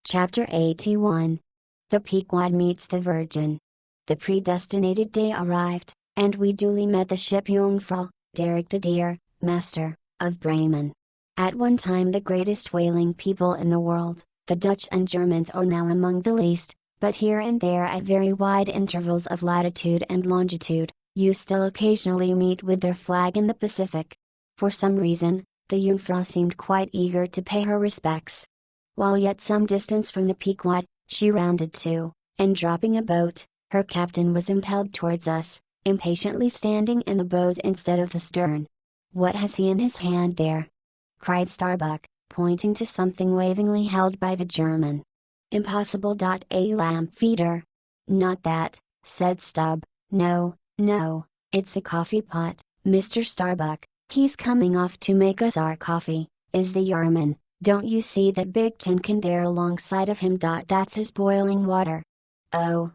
Chapter 81. The Pequod meets the Virgin. The predestinated day arrived, and we duly met the ship Jungfrau, Derek de Deer, master, of Bremen. At one time the greatest whaling people in the world, the Dutch and Germans are now among the least, but here and there at very wide intervals of latitude and longitude, you still occasionally meet with their flag in the Pacific. For some reason, the Jungfrau seemed quite eager to pay her respects. While yet some distance from the Pequod, she rounded to, and dropping a boat, her captain was impelled towards us, impatiently standing in the bows instead of the stern. "What has he in his hand there?" cried Starbuck, pointing to something wavingly held by the German. "Impossible. A lamp feeder." "Not that," said Stubb. No, it's a coffee pot, Mr. Starbuck. He's coming off to make us our coffee, is the Yarman. Don't you see that big tin can there alongside of him? That's his boiling water." "Oh.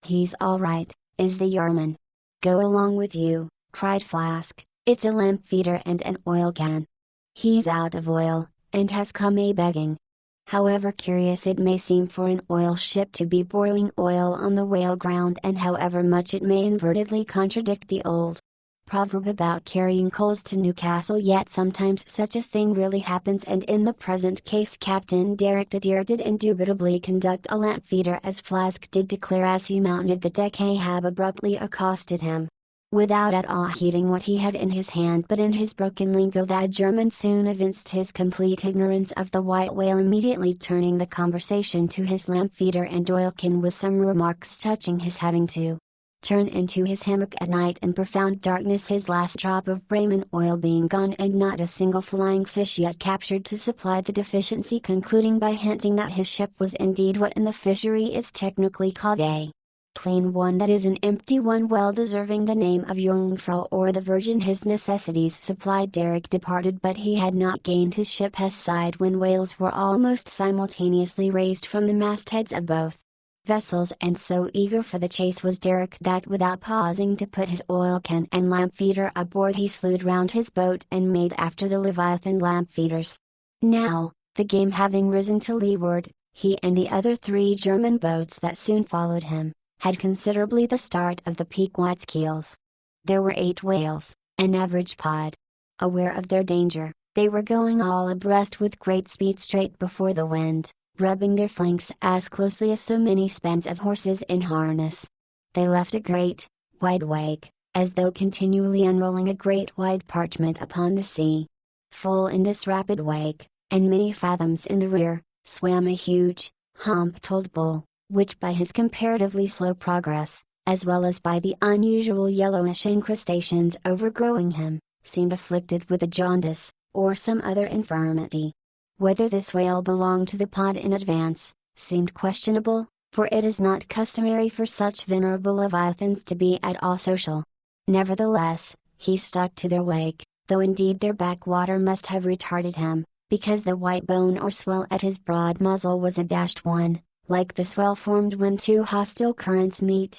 He's all right, is the Yarman." "Go along with you," cried Flask. "It's a lamp feeder and an oil can." "He's out of oil, and has come a-begging." However curious it may seem for an oil ship to be boiling oil on the whale ground, and however much it may invertedly contradict the old proverb about carrying coals to Newcastle, yet sometimes such a thing really happens, and in the present case Captain Derek de Deer did indubitably conduct a lamp feeder, as Flask did declare as he mounted the deck. Ahab abruptly accosted him. Without at all heeding what he had in his hand, but in his broken lingo, that German soon evinced his complete ignorance of the white whale, immediately turning the conversation to his lamp feeder and oil can, with some remarks touching his having to turn into his hammock at night in profound darkness, his last drop of Bremen oil being gone and not a single flying fish yet captured to supply the deficiency, concluding by hinting that his ship was indeed what in the fishery is technically called a plain one, that is an empty one, well deserving the name of Jungfrau or the Virgin. His necessities supplied, Derek departed, but he had not gained his ship's side when whales were almost simultaneously raised from the mastheads of both vessels, and so eager for the chase was Derek that without pausing to put his oil can and lamp feeder aboard, he slewed round his boat and made after the Leviathan lamp feeders. Now, the game having risen to leeward, he and the other 3 German boats that soon followed him had considerably the start of the Pequod's keels. There were 8 whales, an average pod. Aware of their danger, they were going all abreast with great speed straight before the wind, rubbing their flanks as closely as so many spans of horses in harness. They left a great, wide wake, as though continually unrolling a great wide parchment upon the sea. Full in this rapid wake, and many fathoms in the rear, swam a huge, hump-toed bull, which by his comparatively slow progress, as well as by the unusual yellowish incrustations overgrowing him, seemed afflicted with a jaundice, or some other infirmity. Whether this whale belonged to the pod in advance, seemed questionable, for it is not customary for such venerable leviathans to be at all social. Nevertheless, he stuck to their wake, though indeed their backwater must have retarded him, because the white bone or swell at his broad muzzle was a dashed one, like the swell formed when 2 hostile currents meet.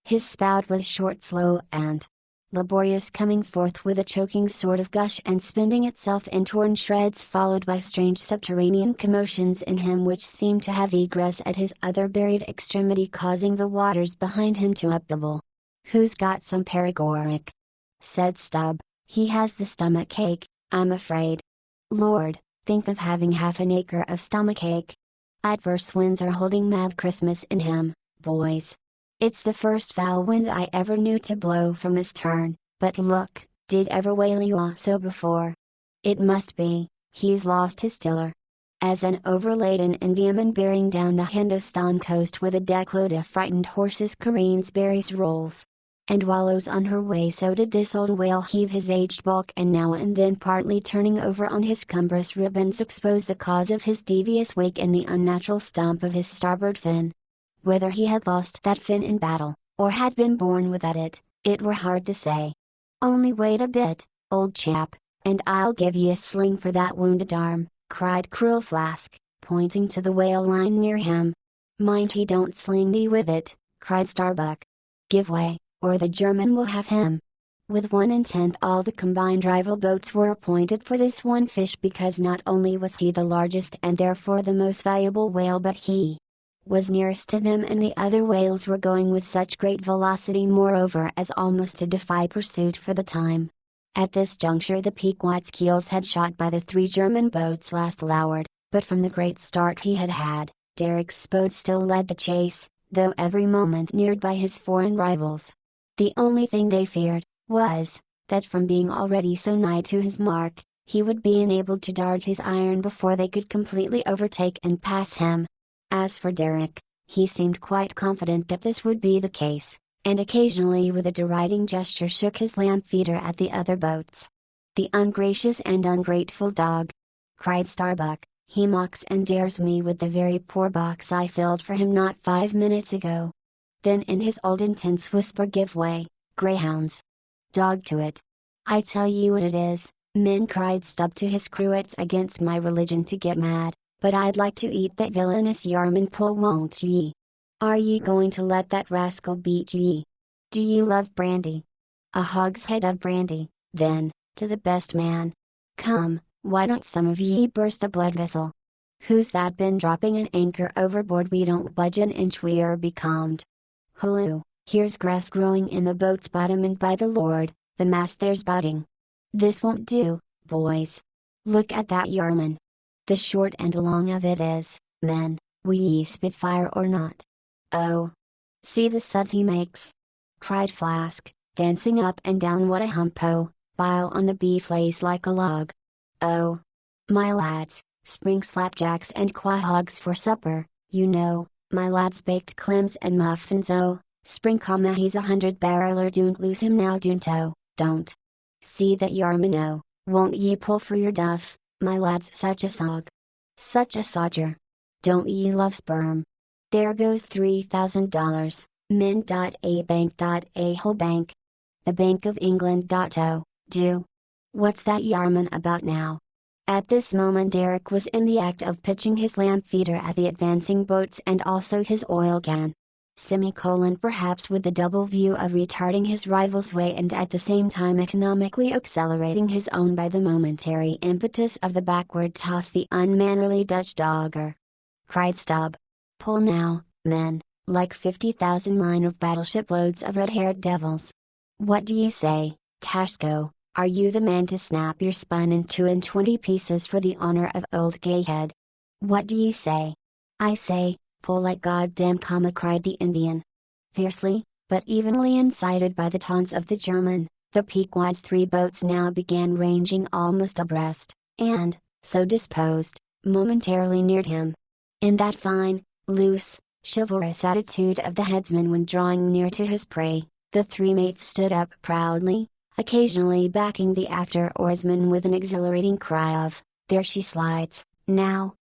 His spout was short, slow, and laborious, coming forth with a choking sort of gush and spending itself in torn shreds, followed by strange subterranean commotions in him which seemed to have egress at his other buried extremity, causing the waters behind him to upbubble. "Who's got some paregoric?" said Stubb. "He has the stomach ache, I'm afraid." "Lord, think of having half an acre of stomach ache. Adverse winds are holding mad Christmas in him, boys. It's the first foul wind I ever knew to blow from astern, but look, did ever whale you so before? It must be, he's lost his tiller." As an overladen Indiaman bearing down the Hindostan coast with a deckload of frightened horses careens berries rolls and wallows on her way, so did this old whale heave his aged bulk, and now and then partly turning over on his cumbrous ribbons expose the cause of his devious wake in the unnatural stump of his starboard fin. Whether he had lost that fin in battle, or had been born without it, it were hard to say. "Only wait a bit, old chap, and I'll give ye a sling for that wounded arm," cried cruel Flask, pointing to the whale lying near him. "Mind he don't sling thee with it," cried Starbuck. "Give way, or the German will have him." With one intent, all the combined rival boats were appointed for this one fish, because not only was he the largest and therefore the most valuable whale, but he was nearest to them, and the other whales were going with such great velocity moreover as almost to defy pursuit for the time. At this juncture the Pequod's keels had shot by the 3 German boats last lowered, but from the great start he had had, Derek's boat still led the chase, though every moment neared by his foreign rivals. The only thing they feared was that from being already so nigh to his mark, he would be enabled to dart his iron before they could completely overtake and pass him. As for Derek, he seemed quite confident that this would be the case, and occasionally with a deriding gesture shook his lamp feeder at the other boats. "The ungracious and ungrateful dog!" cried Starbuck. "He mocks and dares me with the very poor box I filled for him not 5 minutes ago." Then in his old intense whisper, "Give way, greyhounds! Dog to it! I tell you what it is, men," cried Stubb to his crew, "it's against my religion to get mad, but I'd like to eat that villainous Yarman Pull, won't ye? Are ye going to let that rascal beat ye? Do ye love brandy? A hogshead of brandy, then, to the best man. Come, why don't some of ye burst a blood vessel? Who's that been dropping an anchor overboard? We don't budge an inch, we're becalmed. Halloo, here's grass growing in the boat's bottom, and by the Lord, the mast there's botting. This won't do, boys. Look at that yarman. The short and long of it is, men, will ye spitfire or not? Oh! See the suds he makes!" cried Flask, dancing up and down. "What a humpo, bile on the beef lays like a log. Oh! My lads, spring slapjacks and quahogs for supper, you know, my lads, baked clams and muffins. Oh, spring he's 100-barreler, don't lose him now, don't. See that yarman, oh, won't ye pull for your duff, my lads, such a sog. Such a sodger. Don't ye love sperm? There goes $3,000, min.a whole bank. The Bank of England. Do. What's that yarman about now?" At this moment Derek was in the act of pitching his lamp feeder at the advancing boats and also his oil can. Perhaps with the double view of retarding his rival's way and at the same time economically accelerating his own by the momentary impetus of the backward toss, "the unmannerly Dutch dogger!" cried Stubb. "Pull now, men, like 50,000 line of battleship loads of red-haired devils. What do ye say, Tashko? Are you the man to snap your spine in 22 pieces for the honor of old Gayhead? What do ye say?" "I say, pull like goddamn comma," cried the Indian. Fiercely, but evenly incited by the taunts of the German, the Pequod's 3 boats now began ranging almost abreast, and, so disposed, momentarily neared him. In that fine, loose, chivalrous attitude of the headsman when drawing near to his prey, the 3 mates stood up proudly, occasionally backing the after oarsman with an exhilarating cry of, "There she slides, now!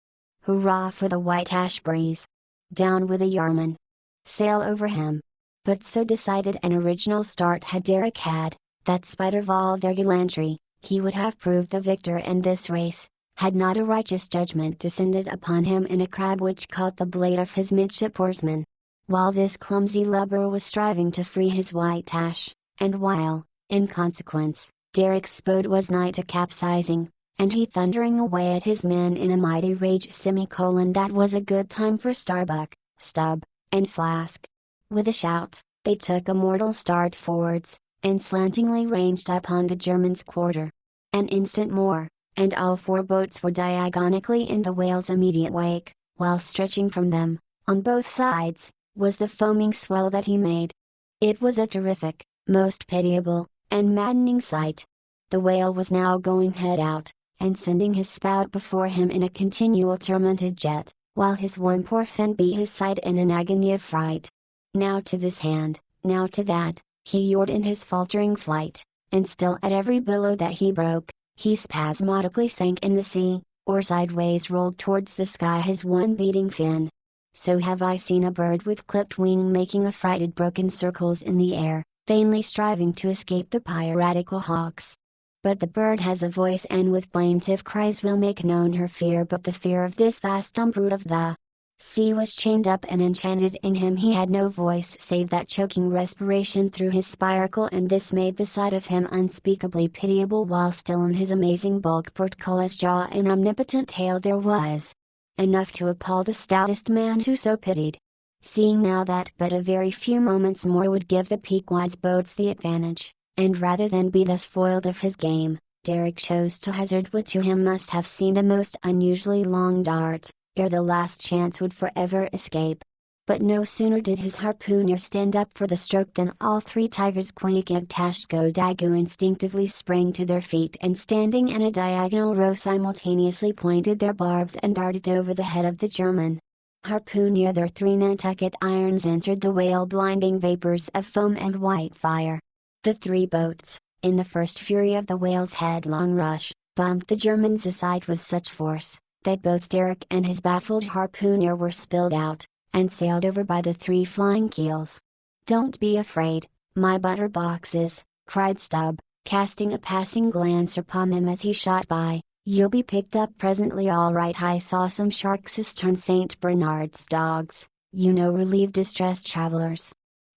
Hurrah for the white ash breeze! Down with the yarman! Sail over him!" But so decided an original start had Derek had, that spite of all their gallantry, he would have proved the victor in this race, had not a righteous judgment descended upon him in a crab which caught the blade of his midship oarsman. While this clumsy lubber was striving to free his white ash, and while, in consequence, Derek's boat was nigh to capsizing, and he thundering away at his men in a mighty rage, that was a good time for Starbuck, Stubb, and Flask. With a shout, they took a mortal start forwards, and slantingly ranged upon the German's quarter. An instant more, and all 4 boats were diagonically in the whale's immediate wake, while stretching from them, on both sides, was the foaming swell that he made. It was a terrific, most pitiable, and maddening sight. The whale was now going head out, and sending his spout before him in a continual tormented jet, while his one poor fin beat his side in an agony of fright. Now to this hand, now to that, he yawed in his faltering flight, and still at every billow that he broke, he spasmodically sank in the sea, or sideways rolled towards the sky his one beating fin. So have I seen a bird with clipped wing making affrighted broken circles in the air, vainly striving to escape the piratical hawks. But the bird has a voice, and with plaintive cries will make known her fear, but the fear of this vast brute of the sea was chained up and enchanted in him. He had no voice save that choking respiration through his spiracle, and this made the sight of him unspeakably pitiable. While still in his amazing bulk, portcullis jaw and omnipotent tail, there was enough to appall the stoutest man who so pitied. Seeing now that but a very few moments more would give the Pequod's boats the advantage, and rather than be thus foiled of his game, Derrick chose to hazard what to him must have seemed a most unusually long dart, ere the last chance would forever escape. But no sooner did his harpooner stand up for the stroke than all three tigers, Queequeg, Tashko, Daggoo, instinctively sprang to their feet, and standing in a diagonal row simultaneously pointed their barbs and darted over the head of the German harpooner. Their three Nantucket irons entered the whale, blinding vapors of foam and white fire. The three boats, in the first fury of the whale's headlong rush, bumped the Germans aside with such force that both Derrick and his baffled harpooner were spilled out, and sailed over by the three flying keels. "Don't be afraid, my butter boxes," cried Stubb, casting a passing glance upon them as he shot by. "You'll be picked up presently, all right. I saw some sharks turn St. Bernard's dogs, you know, relieve distressed travelers.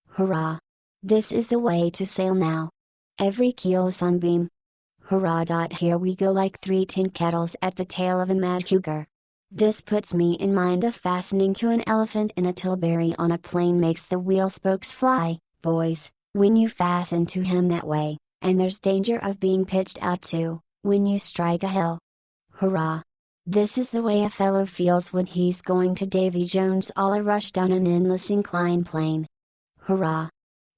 Hurrah! This is the way to sail now. Every keel a sunbeam. Hurrah! Here we go like three tin kettles at the tail of a mad cougar. This puts me in mind of fastening to an elephant in a tilbury on a plane, makes the wheel spokes fly, boys, when you fasten to him that way, and there's danger of being pitched out too, when you strike a hill. Hurrah! This is the way a fellow feels when he's going to Davy Jones all a rush down an endless inclined plane. Hurrah!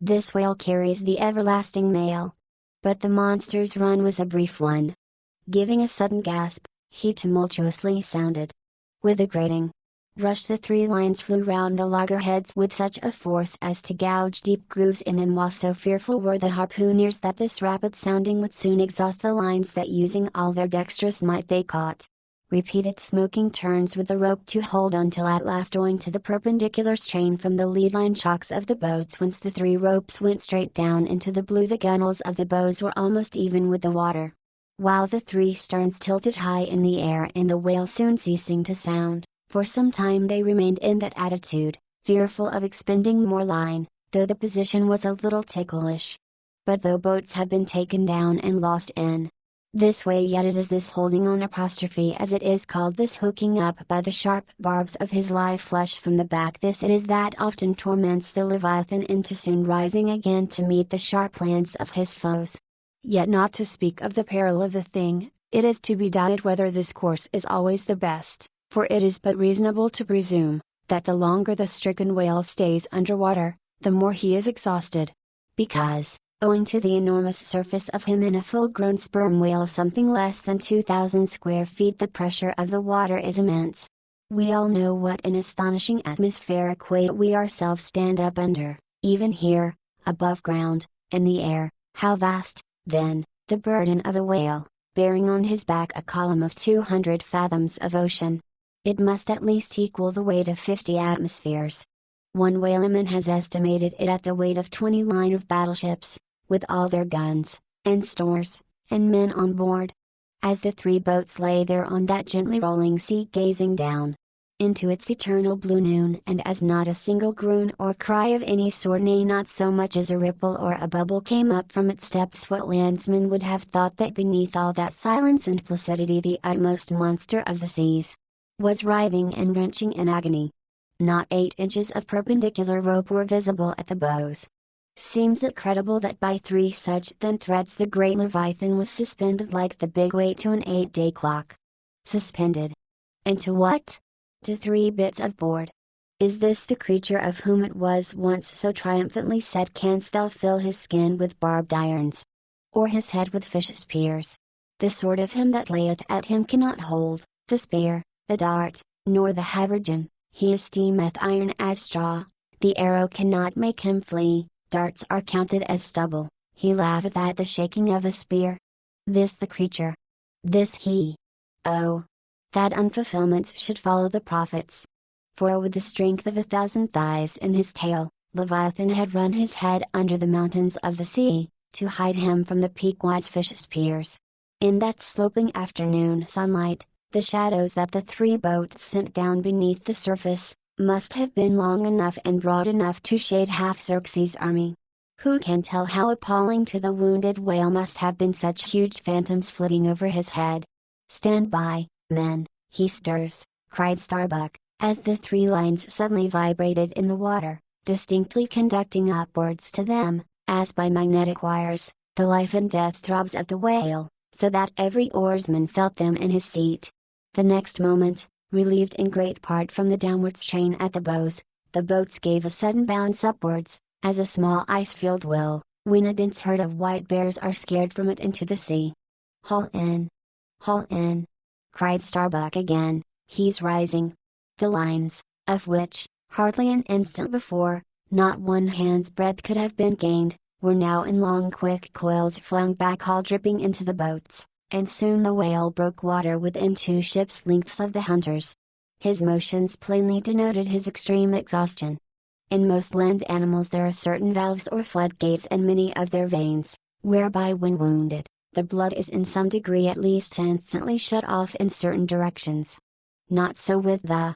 This whale carries the everlasting mail." But the monster's run was a brief one. Giving a sudden gasp, he tumultuously sounded. With a grating rush, the three lines flew round the loggerheads with such a force as to gouge deep grooves in them, while so fearful were the harpooneers that this rapid sounding would soon exhaust the lines that, using all their dexterous might, they caught. Repeated smoking turns with the rope to hold until at last, owing to the perpendicular strain from the lead line chocks of the boats whence the three ropes went straight down into the blue, the gunwales of the bows were almost even with the water, while the three sterns tilted high in the air, and the whale soon ceasing to sound, for some time they remained in that attitude, fearful of expending more line, though the position was a little ticklish. But though boats have been taken down and lost in this way, yet it is this holding on apostrophe, as it is called, this hooking up by the sharp barbs of his live flesh from the back, this it is that often torments the Leviathan into soon rising again to meet the sharp lance of his foes. Yet, not to speak of the peril of the thing, it is to be doubted whether this course is always the best, for it is but reasonable to presume that the longer the stricken whale stays under water, the more he is exhausted. Because, owing to the enormous surface of him in a full-grown sperm whale something less than 2,000 square feet, the pressure of the water is immense. We all know what an astonishing atmospheric weight we ourselves stand up under, even here, above ground, in the air. How vast, then, the burden of a whale, bearing on his back a column of 200 fathoms of ocean. It must at least equal the weight of 50 atmospheres. One whaleman has estimated it at the weight of 20 line of battleships, with all their guns, and stores, and men on board. As the three boats lay there on that gently rolling sea, gazing down into its eternal blue noon, and as not a single groan or cry of any sort, nay, not so much as a ripple or a bubble, came up from its depths, what landsman would have thought that beneath all that silence and placidity the utmost monster of the seas was writhing and wrenching in agony? Not 8 inches of perpendicular rope were visible at the bows. Seems it credible that by 3 such thin threads the great Leviathan was suspended like the big weight to an 8-day clock? Suspended. And to what? To 3 bits of board. Is this the creature of whom it was once so triumphantly said, "Canst thou fill his skin with barbed irons, or his head with fish spears? The sword of him that layeth at him cannot hold the spear, the dart, nor the habergeon. He esteemeth iron as straw, the arrow cannot make him flee, darts are counted as stubble, he laugheth at the shaking of a spear." This the creature. This he. Oh! That unfulfillments should follow the prophets. For with the strength of 1,000 thighs in his tail, Leviathan had run his head under the mountains of the sea, to hide him from the Pequod's fish spears. In that sloping afternoon sunlight, The shadows that the three boats sent down beneath the surface must have been long enough and broad enough to shade half Xerxes' army. Who can tell how appalling to the wounded whale must have been such huge phantoms flitting over his head? "Stand by, men, he stirs," cried Starbuck, as the three lines suddenly vibrated in the water, distinctly conducting upwards to them, as by magnetic wires, the life and death throbs of the whale, so that every oarsman felt them in his seat. The next moment, relieved in great part from the downward strain at the bows, the boats gave a sudden bounce upwards, as a small ice-field will, when a dense herd of white bears are scared from it into the sea. "Haul in! Haul in!" cried Starbuck again. "He's rising." The lines, of which, hardly an instant before, not one hand's breadth could have been gained, were now in long quick coils flung back all dripping into the boats, and soon the whale broke water within 2 ships' lengths of the hunters. His motions plainly denoted his extreme exhaustion. In most land animals there are certain valves or floodgates in many of their veins, whereby when wounded, the blood is in some degree at least instantly shut off in certain directions. Not so with the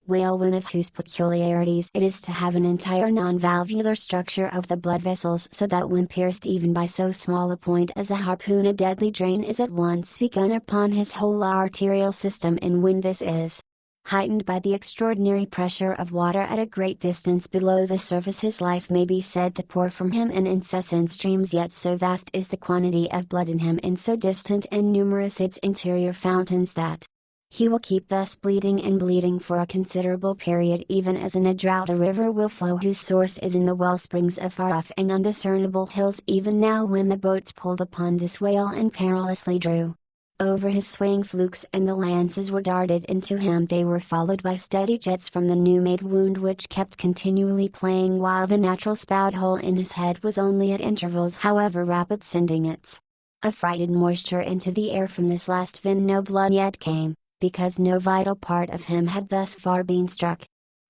whale, one of whose peculiarities it is to have an entire non-valvular structure of the blood vessels, so that when pierced even by so small a point as the harpoon, a deadly drain is at once begun upon his whole arterial system, and when this is heightened by the extraordinary pressure of water at a great distance below the surface, his life may be said to pour from him in incessant streams, yet so vast is the quantity of blood in him and so distant and numerous its interior fountains that he will keep thus bleeding and bleeding for a considerable period, even as in a drought a river will flow whose source is in the wellsprings of far off and undiscernible hills. Even now, when the boats pulled upon this whale and perilously drew over his swaying flukes and the lances were darted into him, they were followed by steady jets from the new-made wound which kept continually playing, while the natural spout hole in his head was only at intervals, however rapid, sending its affrighted moisture into the air. From this last vein no blood yet came, because no vital part of him had thus far been struck.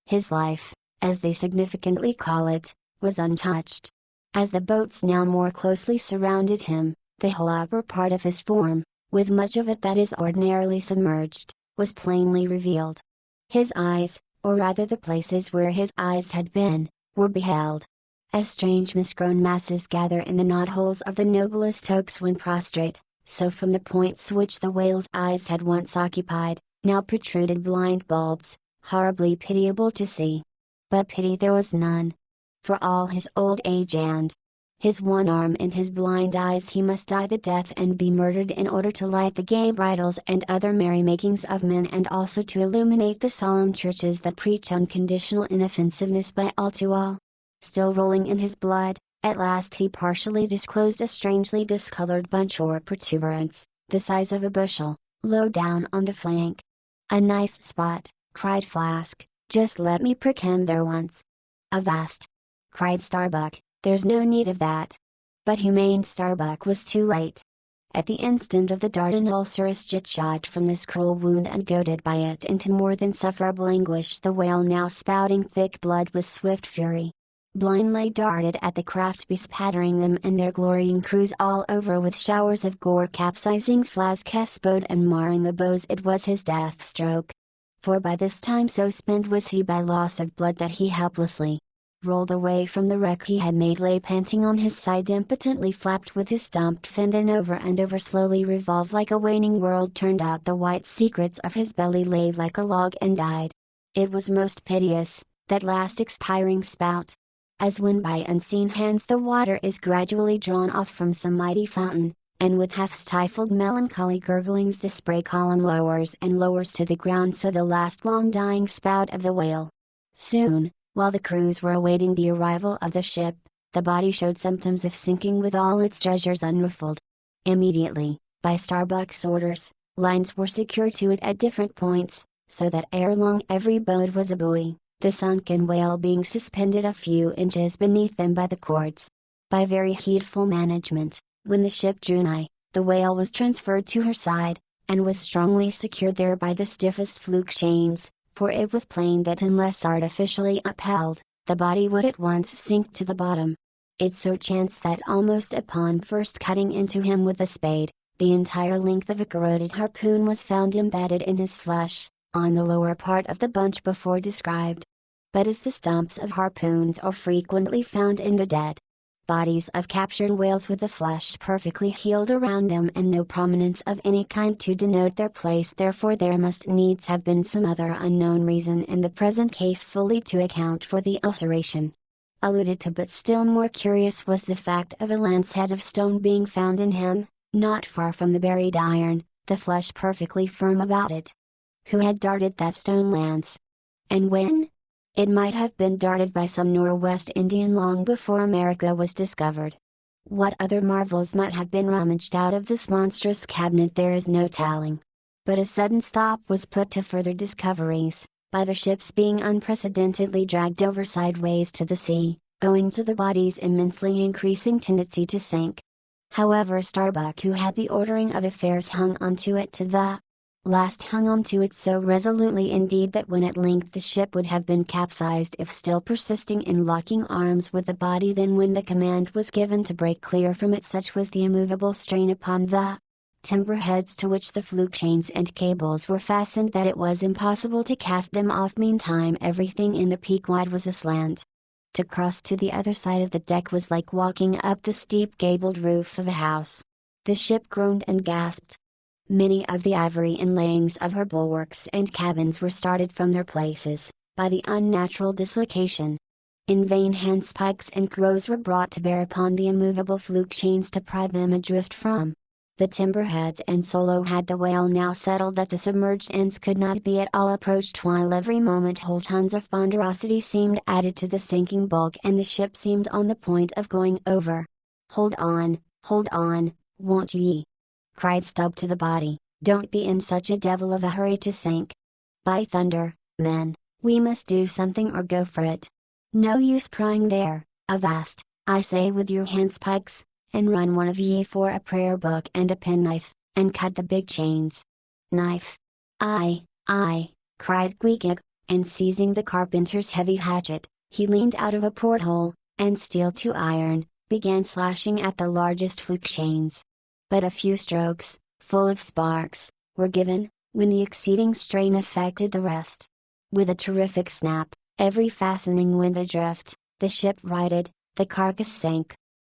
His life, as they significantly call it, was untouched. As the boats now more closely surrounded him, the whole upper part of his form, with much of it that is ordinarily submerged, was plainly revealed. His eyes, or rather the places where his eyes had been, were beheld. As strange misgrown masses gather in the knotholes of the noblest oaks when prostrate, so from the points which the whale's eyes had once occupied, now protruded blind bulbs, horribly pitiable to see. But pity there was none. For all his old age and his one arm and his blind eyes, he must die the death and be murdered in order to light the gay bridals and other merrymakings of men, and also to illuminate the solemn churches that preach unconditional inoffensiveness by all to all. Still rolling in his blood, at last he partially disclosed a strangely discolored bunch or protuberance, the size of a bushel, low down on the flank. "A nice spot," cried Flask, "just let me prick him there once." "Avast!" cried Starbuck, "there's no need of that." But humane Starbuck was too late. At the instant of the dart an ulcerous jet shot from this cruel wound, and goaded by it into more than sufferable anguish, the whale, now spouting thick blood with swift fury, blindly darted at the craft, bespattering them and their glorying crews all over with showers of gore, capsizing Flask's boat and marring the bows. It was his death stroke. For by this time so spent was he by loss of blood that he helplessly rolled away from the wreck he had made, lay panting on his side, impotently flapped with his stumped fin, then over and over slowly revolved like a waning world, turned out the white secrets of his belly, lay like a log, and died. It was most piteous, that last expiring spout. As when by unseen hands the water is gradually drawn off from some mighty fountain, and with half-stifled melancholy gurglings the spray column lowers and lowers to the ground, so the last long dying spout of the whale. Soon, while the crews were awaiting the arrival of the ship, the body showed symptoms of sinking with all its treasures unruffled. Immediately, by Starbuck's orders, lines were secured to it at different points, so that ere long every boat was a buoy, the sunken whale being suspended a few inches beneath them by the cords. By very heedful management, when the ship drew nigh, the whale was transferred to her side, and was strongly secured there by the stiffest fluke chains, for it was plain that unless artificially upheld, the body would at once sink to the bottom. It so chanced that almost upon first cutting into him with the spade, The entire length of a corroded harpoon was found embedded in his flesh, on the lower part of the bunch before described. But as the stumps of harpoons are frequently found in the dead bodies of captured whales with the flesh perfectly healed around them and no prominence of any kind to denote their place, therefore there must needs have been some other unknown reason in the present case fully to account for the ulceration alluded to, but still more curious was the fact of a lance head of stone being found in him, not far from the buried iron, the flesh perfectly firm about it. Who had darted that stone lance? And when? It might have been darted by some Northwest Indian long before America was discovered. What other marvels might have been rummaged out of this monstrous cabinet there is no telling. But a sudden stop was put to further discoveries, by the ships being unprecedentedly dragged over sideways to the sea, owing to the body's immensely increasing tendency to sink. However, Starbuck, who had the ordering of affairs, hung onto it to the last, hung onto it so resolutely indeed that when at length the ship would have been capsized if still persisting in locking arms with the body, then when the command was given to break clear from it, such was the immovable strain upon the timber heads to which the fluke chains and cables were fastened that it was impossible to cast them off. Meantime everything in the Pequod was aslant. To cross to the other side of the deck was like walking up the steep gabled roof of a house. The ship groaned and gasped. Many of the ivory inlayings of her bulwarks and cabins were started from their places, by the unnatural dislocation. In vain handspikes and crows were brought to bear upon the immovable fluke chains to pry them adrift from the timber heads, and so had the whale now settled that the submerged ends could not be at all approached, while every moment whole tons of ponderosity seemed added to the sinking bulk, and the ship seemed on the point of going over. Hold on, won't ye?" cried Stubb to the body, "don't be in such a devil of a hurry to sink. By thunder, men, we must do something or go for it. No use prying there, avast, I say, with your handspikes, and run one of ye for a prayer book and a penknife, and cut the big chains." "Knife? Aye, cried Pequod, and seizing the carpenter's heavy hatchet, he leaned out of a porthole, and steel to iron, began slashing at the largest fluke chains. But a few strokes, full of sparks, were given, when the exceeding strain affected the rest. With a terrific snap, every fastening went adrift, the ship righted, the carcass sank.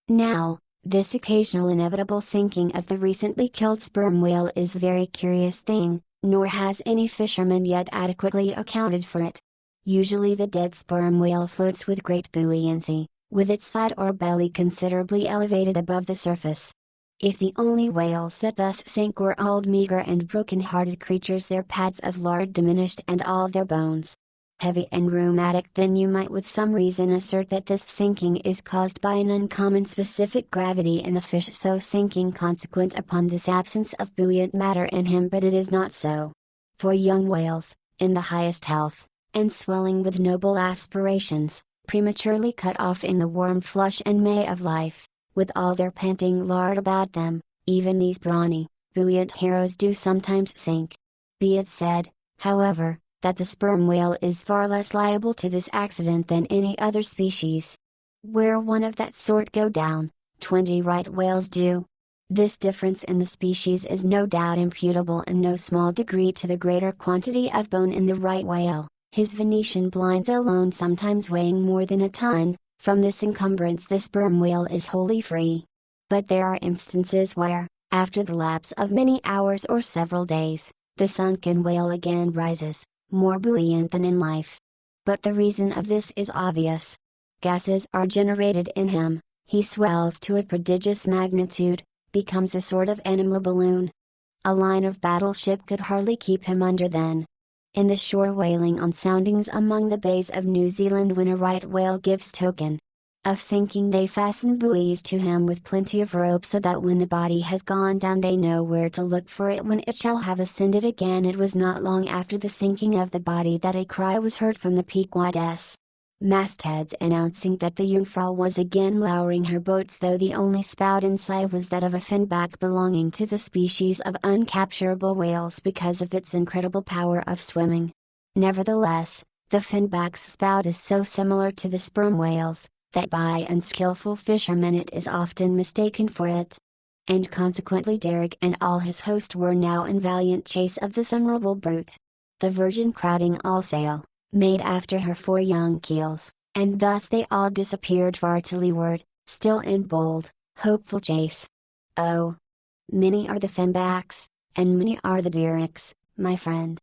Now, this occasional inevitable sinking of the recently killed sperm whale is a very curious thing, nor has any fisherman yet adequately accounted for it. Usually the dead sperm whale floats with great buoyancy, with its side or belly considerably elevated above the surface. If the only whales that thus sank were old, meager and broken-hearted creatures, their pads of lard diminished and all their bones heavy and rheumatic, then you might with some reason assert that this sinking is caused by an uncommon specific gravity in the fish so sinking consequent upon this absence of buoyant matter in him, but it is not so. For young whales, in the highest health, and swelling with noble aspirations, prematurely cut off in the warm flush and May of life, with all their panting lard about them, even these brawny, buoyant heroes do sometimes sink. Be it said, however, that the sperm whale is far less liable to this accident than any other species. Where one of that sort go down, 20 right whales do. This difference in the species is no doubt imputable in no small degree to the greater quantity of bone in the right whale, his Venetian blinds alone sometimes weighing more than a ton. From this encumbrance the sperm whale is wholly free. But there are instances where, after the lapse of many hours or several days, the sunken whale again rises, more buoyant than in life. But the reason of this is obvious. Gases are generated in him, he swells to a prodigious magnitude, becomes a sort of animal balloon. A line of battleship could hardly keep him under then. In the shore whaling on soundings among the bays of New Zealand, when a right whale gives token of sinking, they fasten buoys to him with plenty of rope, so that when the body has gone down they know where to look for it when it shall have ascended again. It was not long after the sinking of the body that a cry was heard from the Pequod's mastheads announcing that the Jungfrau was again lowering her boats, though the only spout in sight was that of a finback belonging to the species of uncapturable whales because of its incredible power of swimming. Nevertheless, the finback's spout is so similar to the sperm whale's, that by unskillful fishermen it is often mistaken for it. and consequently Derrick and all his host were now in valiant chase of this honorable brute. The Virgin crowding all sail, made after her 4 young keels, and thus they all disappeared far to leeward, still in bold, hopeful chase. Oh! Many are the Finbacks, and many are the Derricks, my friend,